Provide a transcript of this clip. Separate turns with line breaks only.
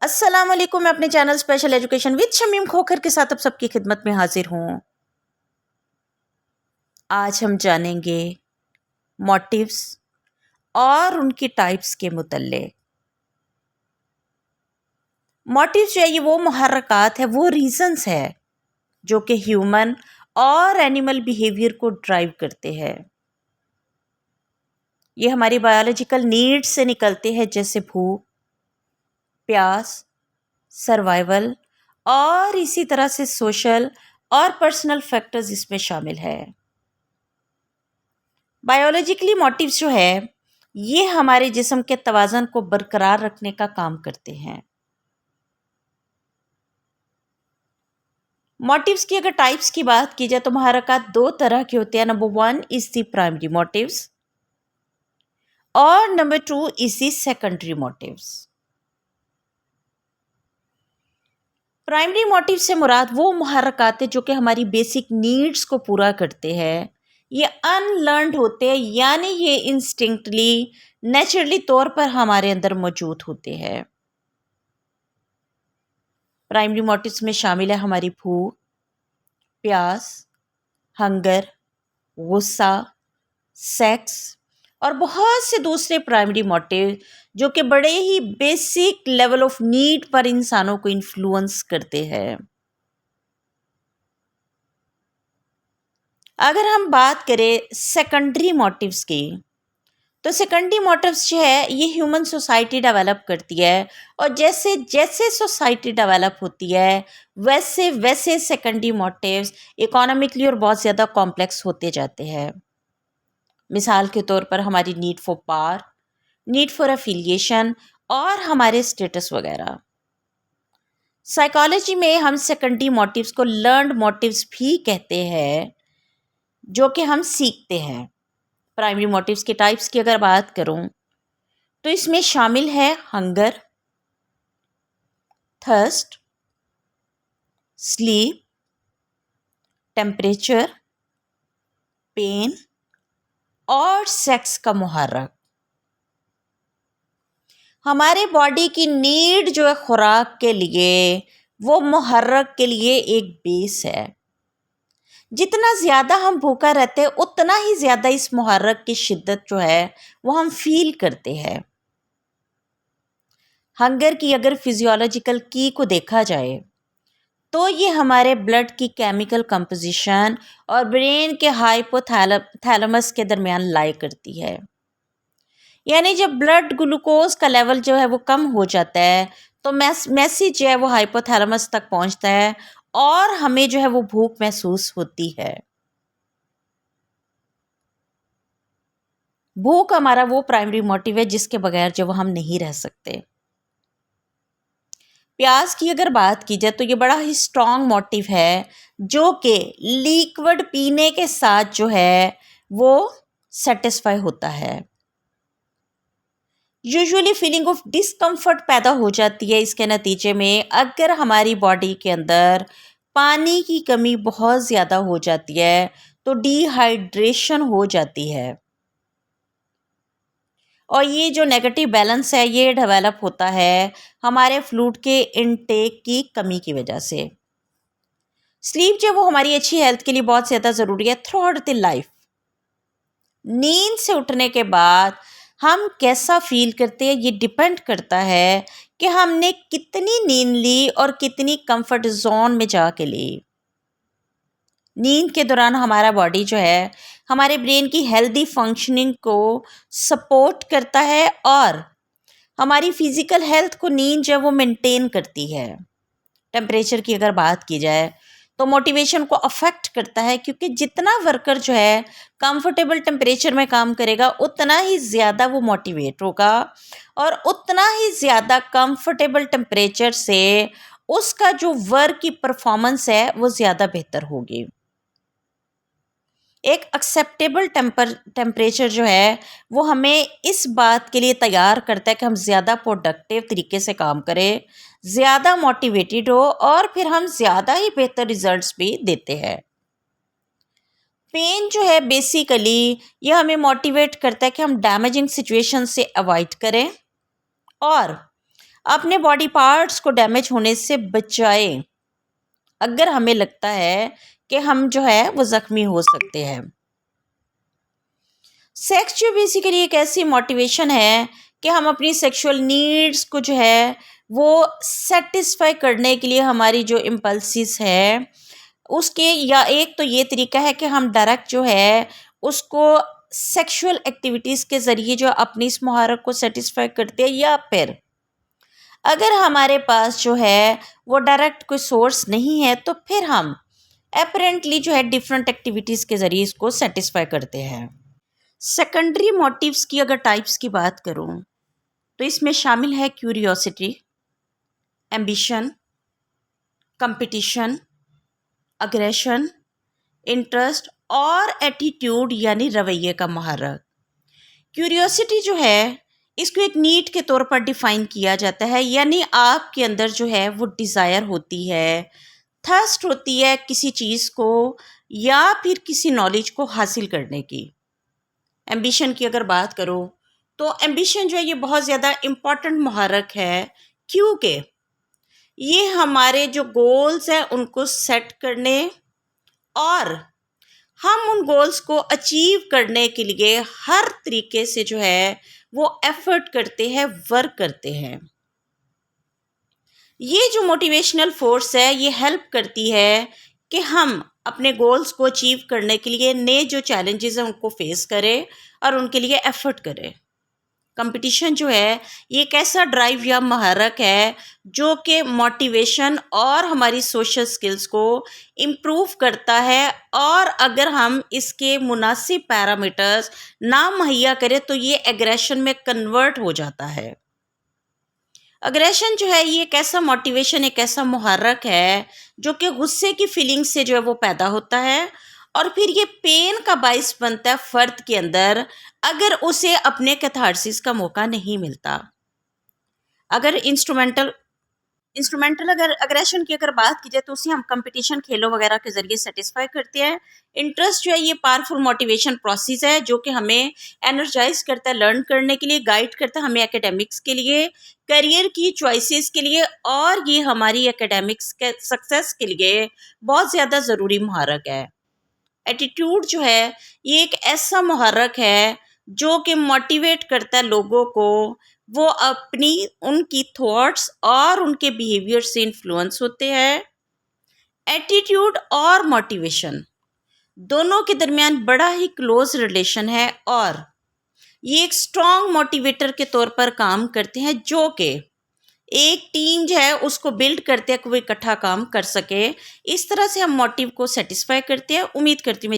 अस्सलाम वालेकुम। मैं अपने channel special education with Shamim Khokhar के साथ अब सबकी खिदमत में हाजिर हूँ। आज हम जानेंगे मोटिव्स और उनकी टाइप्स के मुतल्लिक। मोटिव्स जो है ये वो मुहर्रकात है, वो रीजंस है जो कि ह्यूमन और एनिमल बिहेवियर को ड्राइव करते हैं। ये हमारी बायोलॉजिकल नीड्स से निकलते हैं, जैसे भूख, प्यास, सर्वाइवल और इसी तरह से सोशल और पर्सनल फैक्टर्स इसमें शामिल है। बायोलॉजिकली मोटिव्स जो है ये हमारे जिस्म के तवाज़न को बरकरार रखने का काम करते हैं। मोटिव्स की अगर टाइप्स की बात की जाए तो मुहर्रकात दो तरह के होते हैं। Number 1 is the primary motives और number 2 is the secondary motives. Primary motive से मुराद वो मुहर्रकात है जो कि हमारी बेसिक नीड्स को पूरा करते हैं। ये अनलर्नड होते हैं, यानी ये इंस्टिंक्टली नेचुरली तौर पर हमारे अंदर मौजूद होते हैं। प्राइमरी मोटिव्स में शामिल है हमारी भूख, प्यास, हंगर, गुस्सा, सेक्स और बहुत से दूसरे प्राइमरी मोटिव जो कि बड़े ही बेसिक लेवल ऑफ नीड पर इंसानों को इन्फ्लुएंस करते हैं। अगर हम बात करें सेकेंडरी मोटिव्स की, तो सेकेंडरी मोटिव्स जो है ये ह्यूमन सोसाइटी डेवलप करती है, और जैसे जैसे सोसाइटी डेवलप होती है वैसे वैसे सेकेंडरी मोटिव्स इकोनॉमिकली और बहुत ज़्यादा कॉम्प्लेक्स होते जाते हैं। मिसाल के तौर पर हमारी need for power, need for affiliation और हमारे स्टेटस वगैरह। साइकोलॉजी में हम सेकेंडरी मोटिव्स को लर्न्ड मोटिव्स भी कहते हैं, जो कि हम सीखते हैं। प्राइमरी मोटिव्स के टाइप्स की अगर बात करूं तो इसमें शामिल है hunger, thirst, sleep, temperature, pain और सेक्स का मुहर्रक। हमारे बॉडी की नीड जो है खुराक के लिए, वो मुहर्रक के लिए एक बेस है। जितना ज़्यादा हम भूखा रहते हैं उतना ही ज़्यादा इस मुहर्रक की शिद्दत जो है वो हम फील करते हैं। हंगर की अगर फिजियोलॉजिकल की को देखा जाए तो ये हमारे ब्लड की केमिकल कंपोजिशन और ब्रेन के हाइपोथैलेमस के दरमियान लाई करती है। यानी जब ब्लड ग्लूकोज का लेवल जो है वो कम हो जाता है तो मैसेज जो है वो हाइपोथैलेमस तक पहुंचता है और हमें जो है वो भूख महसूस होती है। भूख हमारा वो प्राइमरी मोटिव है जिसके बगैर जो वो हम नहीं रह सकते। प्यास की अगर बात की जाए तो ये बड़ा ही स्ट्रॉन्ग मोटिव है, जो कि लिक्विड पीने के साथ जो है वो सेटिस्फाई होता है। यूजुअली फीलिंग ऑफ डिस्कम्फर्ट पैदा हो जाती है इसके नतीजे में, अगर हमारी बॉडी के अंदर पानी की कमी बहुत ज़्यादा हो जाती है तो डिहाइड्रेशन हो जाती है, और ये जो नेगेटिव बैलेंस है ये डेवलप होता है हमारे फ्लूइड के इनटेक की कमी की वजह से। स्लीप जो वो हमारी अच्छी हेल्थ के लिए बहुत ज़्यादा ज़रूरी है थ्रू आउट द लाइफ। नींद से उठने के बाद हम कैसा फील करते हैं ये डिपेंड करता है कि हमने कितनी नींद ली और कितनी कंफर्ट जोन में जाके ली। नींद के दौरान हमारा बॉडी जो है हमारे ब्रेन की हेल्दी फंक्शनिंग को सपोर्ट करता है और हमारी फिजिकल हेल्थ को नींद जो है वो मेंटेन करती है। टेम्परेचर की अगर बात की जाए तो मोटिवेशन को अफेक्ट करता है, क्योंकि जितना वर्कर जो है कंफर्टेबल टेम्परेचर में काम करेगा उतना ही ज़्यादा वो मोटिवेट होगा और उतना ही ज़्यादा कंफर्टेबल टेम्परेचर से उसका जो वर्क की परफॉर्मेंस है वो ज़्यादा बेहतर होगी। एक एक्सेप्टेबल टेम्परेचर जो है वो हमें इस बात के लिए तैयार करता है कि हम ज़्यादा प्रोडक्टिव तरीके से काम करें, ज़्यादा मोटिवेटेड हो और फिर हम ज़्यादा ही बेहतर रिजल्ट्स भी देते हैं। पेन जो है बेसिकली ये हमें मोटिवेट करता है कि हम डैमेजिंग सिचुएशन से अवॉइड करें और अपने बॉडी पार्ट्स को डैमेज होने से बचाए, अगर हमें लगता है कि हम जो है वो ज़ख्मी हो सकते हैं। सेक्स जो बेसिकली एक ऐसी मोटिवेशन है कि हम अपनी सेक्सुअल नीड्स को जो है वो सेटिस्फाई करने के लिए हमारी जो इम्पल्सिस है उसके, या एक तो ये तरीका है कि हम डायरेक्ट जो है उसको सेक्सुअल एक्टिविटीज़ के ज़रिए जो अपनी इस मुहारत को सेटिस्फाई करते हैं, या फिर अगर हमारे पास जो है वो डायरेक्ट कोई सोर्स नहीं है तो फिर हम अपेरेंटली जो है डिफरेंट एक्टिविटीज़ के ज़रिए इसको सेटिस्फाई करते हैं। सेकेंडरी मोटिव्स की अगर टाइप्स की बात करूं तो इसमें शामिल है curiosity, ambition, competition, aggression, interest और एटीट्यूड यानी रवैये का मुहारक। क्यूरियोसिटी जो है इसको एक नीड के तौर पर डिफ़ाइन किया जाता है, यानी आपके अंदर जो है वो डिज़ायर होती है, थर्स्ट होती है किसी चीज़ को या फिर किसी नॉलेज को हासिल करने की। एम्बिशन की अगर बात करो तो एम्बिशन जो है ये बहुत ज़्यादा इम्पॉर्टेंट मुहारक है, क्योंकि ये हमारे जो गोल्स हैं उनको सेट करने और हम उन गोल्स को अचीव करने के लिए हर तरीके से जो है वो एफर्ट करते हैं, वर्क करते हैं। ये जो मोटिवेशनल फोर्स है ये हेल्प करती है कि हम अपने गोल्स को अचीव करने के लिए नए जो चैलेंजेस हैं उनको फेस करें और उनके लिए एफर्ट करें। कंपटीशन जो है ये एक ऐसा ड्राइव या महारक है जो कि मोटिवेशन और हमारी सोशल स्किल्स को इम्प्रूव करता है, और अगर हम इसके मुनासिब पैरामीटर्स ना मुहैया करें तो ये एग्रेशन में कन्वर्ट हो जाता है। अग्रेशन जो है ये एक ऐसा मोटिवेशन, एक ऐसा मुहर्रक है जो कि गुस्से की फीलिंग से जो है वो पैदा होता है, और फिर ये पेन का बाइस बनता है फ़र्द के अंदर अगर उसे अपने कैथारसिस का मौका नहीं मिलता। अगर इंस्ट्रूमेंटल अगर अग्रेशन की अगर बात की जाए तो उसे हम कंपटीशन, खेलों वगैरह के ज़रिए सेटिस्फाई करते हैं। इंटरेस्ट जो है ये पावरफुल मोटिवेशन प्रोसेस है जो कि हमें एनर्जाइज करता है लर्न करने के लिए, गाइड करता है हमें एकेडमिक्स के लिए, करियर की चॉइसेस के लिए, और ये हमारी एकेडमिक्स के सक्सेस के लिए बहुत ज़्यादा ज़रूरी मुहारक है। एटीट्यूड जो है ये एक ऐसा मुहर्रक है जो कि मोटिवेट करता है लोगों को, वो अपनी उनकी थॉट्स और उनके बिहेवियर से इन्फ्लुएंस होते हैं। एटीट्यूड और मोटिवेशन दोनों के दरमियान बड़ा ही क्लोज रिलेशन है, और ये एक स्ट्रॉन्ग मोटिवेटर के तौर पर काम करते हैं जो कि एक टीम जो है उसको बिल्ड करते हैं कि वो इकट्ठा काम कर सके। इस तरह से हम मोटिव को सेटिस्फाई करते हैं। उम्मीद करती हूँ